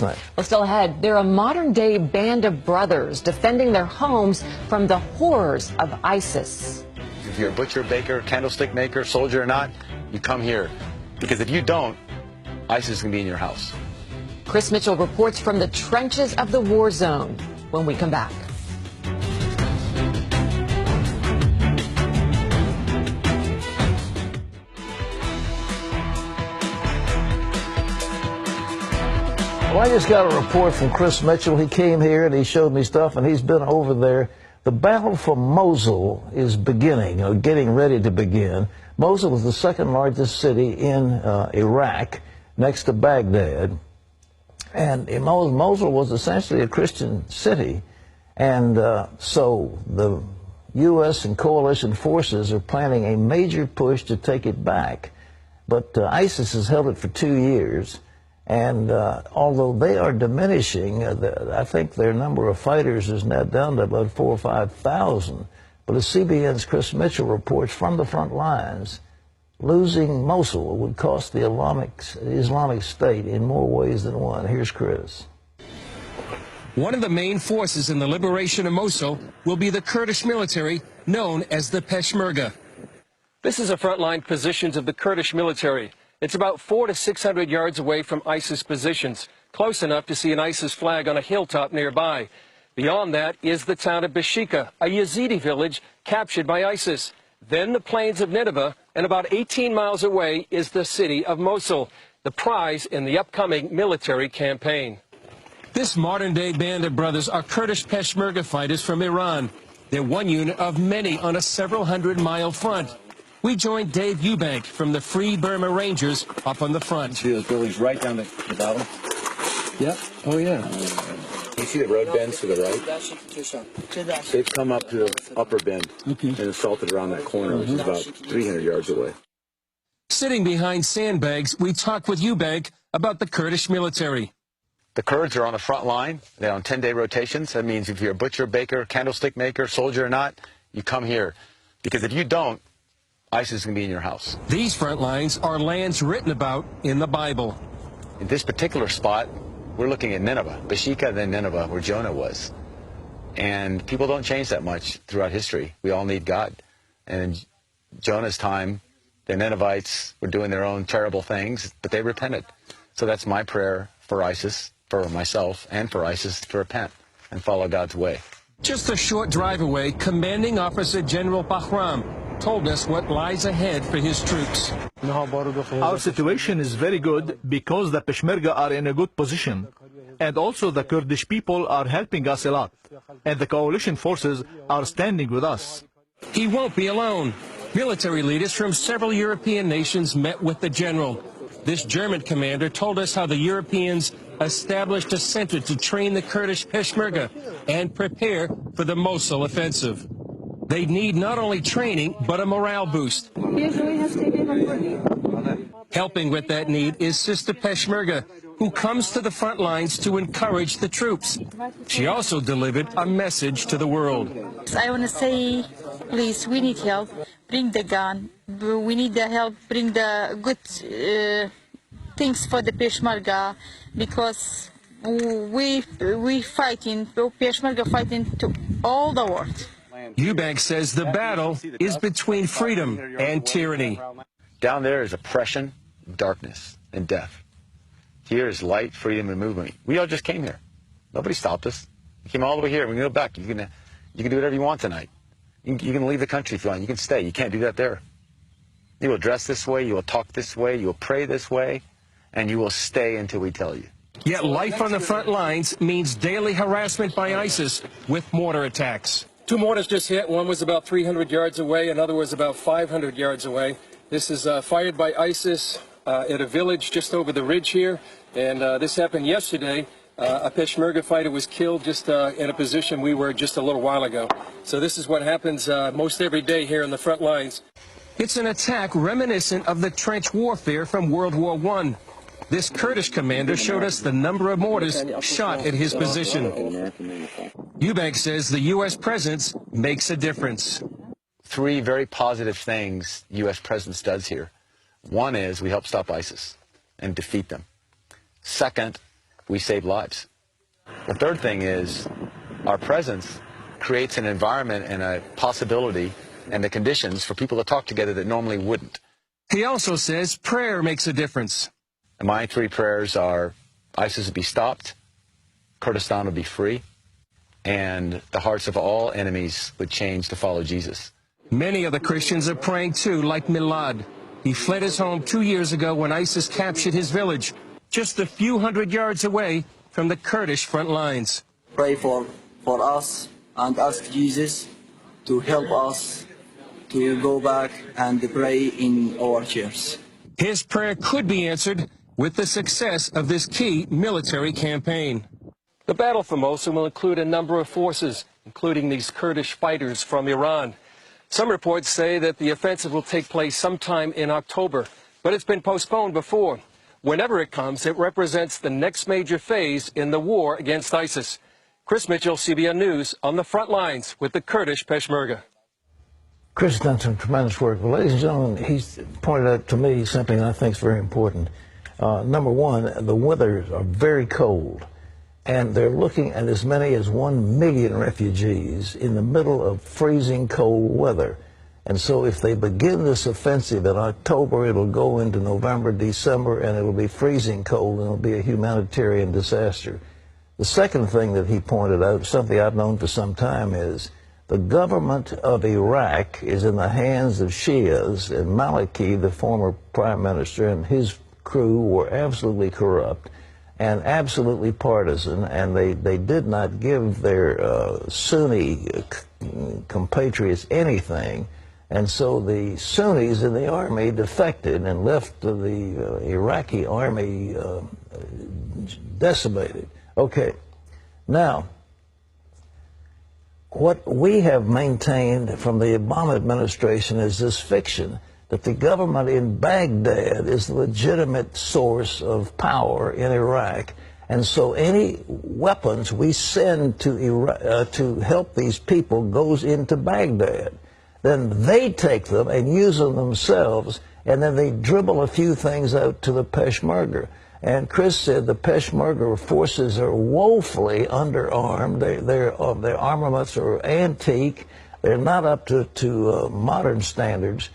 Well, still ahead, they're a modern-day band of brothers defending their homes from the horrors of ISIS. If you're a butcher, baker, candlestick maker, soldier or not, you come here. Because if you don't, ISIS can be in your house. Chris Mitchell reports from the trenches of the war zone when we come back. Well, I just got a report from Chris Mitchell. He came here and he showed me stuff, and he's been over there. The battle for Mosul is beginning, or getting ready to begin. Mosul is the second largest city in Iraq, next to Baghdad. And Mosul was essentially a Christian city. And so the U.S. and coalition forces are planning a major push to take it back. But ISIS has held it for 2 years. And although they are diminishing, I think their number of fighters is now down to about 4,000 or 5,000. But as CBN's Chris Mitchell reports from the front lines, losing Mosul would cost the Islamic State in more ways than one. Here's Chris. One of the main forces in the liberation of Mosul will be the Kurdish military known as the Peshmerga. This is a frontline positions of the Kurdish military. It's about 400 to 600 yards away from ISIS positions, close enough to see an ISIS flag on a hilltop nearby. Beyond that is the town of Beshika, a Yazidi village captured by ISIS. Then the plains of Nineveh, and about 18 miles away is the city of Mosul, the prize in the upcoming military campaign. This modern-day band of brothers are Kurdish Peshmerga fighters from Iran. They're one unit of many on a several hundred-mile front. We joined Dave Eubank from the Free Burma Rangers up on the front. See those buildings right down the bottom? Yep. Oh, yeah. You see the road bends to the right? They've come up to the upper bend and assaulted around that corner, which is about 300 yards away. Sitting behind sandbags, we talked with Eubank about the Kurdish military. The Kurds are on the front line. They're on 10-day rotations. That means if you're a butcher, baker, candlestick maker, soldier or not, you come here. Because if you don't, ISIS can be in your house. These front lines are lands written about in the Bible. In this particular spot, we're looking at Nineveh, Beshika, then Nineveh, where Jonah was. And people don't change that much throughout history. We all need God. And in Jonah's time, the Ninevites were doing their own terrible things, but they repented. So that's my prayer for ISIS, for myself, and for ISIS to repent and follow God's way. Just a short drive away, Commanding Officer General Bahram told us what lies ahead for his troops. Our situation is very good because the Peshmerga are in a good position. And also the Kurdish people are helping us a lot. And the coalition forces are standing with us. He won't be alone. Military leaders from several European nations met with the general. This German commander told us how the Europeans established a center to train the Kurdish Peshmerga and prepare for the Mosul offensive. They need not only training, but a morale boost. Helping with that need is Sister Peshmerga, who comes to the front lines to encourage the troops. She also delivered a message to the world. I want to say, please, we need help. Bring the gun. We need the help. Bring the good things for the Peshmerga, because we fighting, Peshmerga fighting to all the world. Eubank says the battle is between freedom and tyranny. Down there is oppression, darkness, and death. Here is light, freedom, and movement. We all just came here. Nobody stopped us. We came all the way here. We can go back. You can do whatever you want tonight. You can leave the country if you want. You can stay. You can't do that there. You will dress this way. You will talk this way. You will pray this way. And you will stay until we tell you. Yet life on the front lines means daily harassment by ISIS with mortar attacks. 2 mortars just hit. One was about 300 yards away. Another was about 500 yards away. This is fired by ISIS at a village just over the ridge here. And this happened yesterday. A Peshmerga fighter was killed just in a position we were just a little while ago. So this is what happens most every day here in the front lines. It's an attack reminiscent of the trench warfare from World War I. This Kurdish commander showed us the number of mortars shot at his position. Eubank says the U.S. presence makes a difference. 3 very positive things the U.S. presence does here. One is we help stop ISIS and defeat them. Second we save lives. The third thing is our presence creates an environment and a possibility and the conditions for people to talk together that normally wouldn't. He also says prayer makes a difference. And my three prayers are ISIS will be stopped, Kurdistan will be free, and the hearts of all enemies would change to follow Jesus. Many of the Christians are praying too, like Milad. He fled his home 2 years ago when ISIS captured his village, just a few hundred yards away from the Kurdish front lines. Pray for us and ask Jesus to help us to go back and pray in our chairs. His prayer could be answered with the success of this key military campaign. The battle for Mosul will include a number of forces, including these Kurdish fighters from Iran. Some reports say that the offensive will take place sometime in October, but it's been postponed before. Whenever it comes, it represents the next major phase in the war against ISIS. Chris Mitchell, CBN News, on the front lines with the Kurdish Peshmerga. Chris has done some tremendous work. Well, ladies and gentlemen, he's pointed out to me something I think is very important. Number one, the winters are very cold, and they're looking at as many as 1 million refugees in the middle of freezing cold weather. And so if they begin this offensive in October, it'll go into November, December, and it'll be freezing cold, and it'll be a humanitarian disaster. The second thing that he pointed out, something I've known for some time, is the government of Iraq is in the hands of Shias, and Maliki, the former prime minister, and his crew were absolutely corrupt and absolutely partisan, and they did not give their Sunni compatriots anything. And so the Sunnis in the army defected and left the Iraqi army decimated. Okay, now, what we have maintained from the Obama administration is this fiction that the government in Baghdad is the legitimate source of power in Iraq. And so any weapons we send to Iraq to help these people goes into Baghdad. Then they take them and use them themselves, and then they dribble a few things out to the Peshmerga. And Chris said the Peshmerga forces are woefully underarmed. Their armaments are antique. They're not up to modern standards.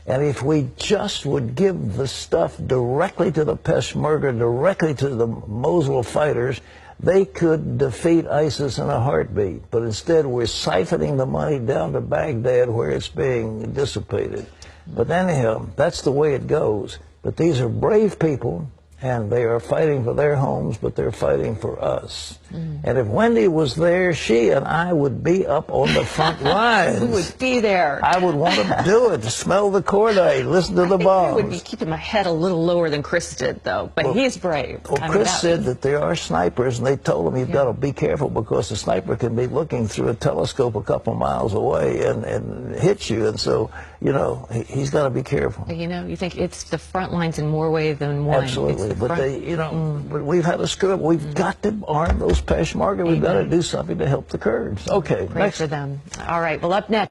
And if we just would give the stuff directly to the Peshmerga, directly to the Mosul fighters, they could defeat ISIS in a heartbeat. But instead, we're siphoning the money down to Baghdad where it's being dissipated. But anyhow, that's the way it goes. But these are brave people, and they are fighting for their homes, but they're fighting for us. And if Wendy was there, she and I would be up on the front lines. We would be there. I would want to do it, to smell the cordite, listen to the bombs. I would be keeping my head a little lower than Chris did, though. But he's brave. Well, Chris said that there are snipers, and they told him you've got to be careful because the sniper can be looking through a telescope a couple miles away and hit you. And so, you know, he's got to be careful. You know, you think it's the front lines in more ways than one. Absolutely. But they, you know, we've had a screw up. We've got to arm those Peshmerga. We've got to do something to help the Kurds. Okay, Pray for them. All right. Well, up next.